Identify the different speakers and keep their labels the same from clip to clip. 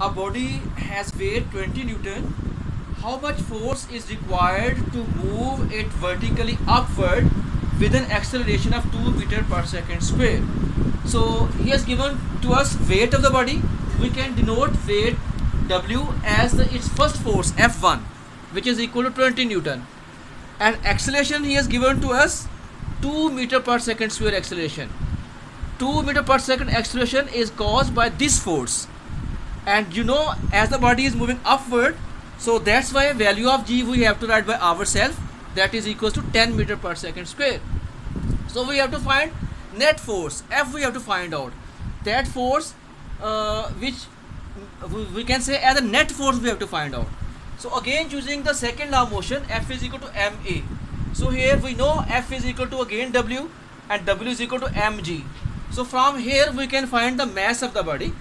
Speaker 1: a body has weight 20 Newton, how much force is required to move it vertically upward with an acceleration of 2 meter per second square? So he has given to us weight of the body. We can denote weight W as its first force F1, which is equal to 20 Newton, and acceleration he has given to us 2 meter per second square acceleration. 2 meter per second acceleration is caused by this force, and you know, as the body is moving upward, so that's why value of G we have to write by ourselves, that is equals to 10 meter per second square. So we have to find net force F. We have to find out that force which we can say as a net force we have to find out. So again, using the second law of motion, F is equal to ma. So here we know F is equal to again W, and W is equal to mg. So from here we can find the mass of the body.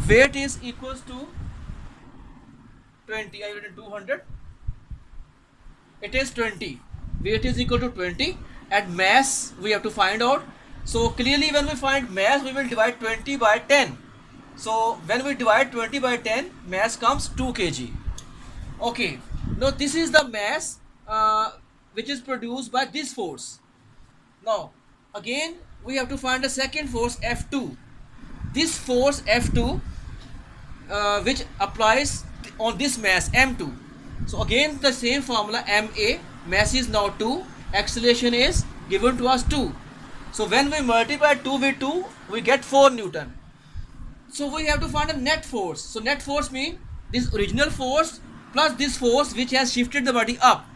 Speaker 1: Weight is equals to 20. I written 200. It is 20. Weight is equal to 20, and mass we have to find out. So clearly when we find mass, we will divide 20 by 10. So when we divide 20 by 10, mass comes 2 kg. Okay, now this is the mass which is produced by this force. Now again we have to find the second force F2. This force F2 which applies on this mass M2. So again the same formula, ma, mass is now 2, acceleration is given to us 2. So when we multiply 2 with 2, we get 4 Newton. So we have to find a net force. So net force means this original force plus this force which has shifted the body up.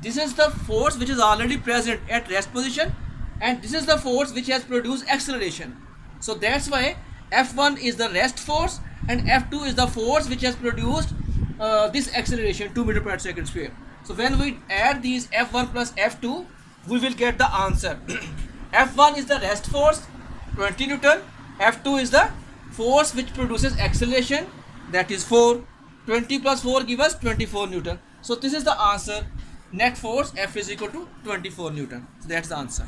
Speaker 1: This is the force which is already present at rest position, and this is the force which has produced acceleration. So that's why F1 is the rest force and F2 is the force which has produced this acceleration 2 meter per second square. So when we add these F1 plus F2, we will get the answer. F1 is the rest force 20 Newton, F2 is the force which produces acceleration, that is 4. 20 plus 4 give us 24 Newton. So this is the answer. Net force F is equal to 24 Newton. So that's the answer.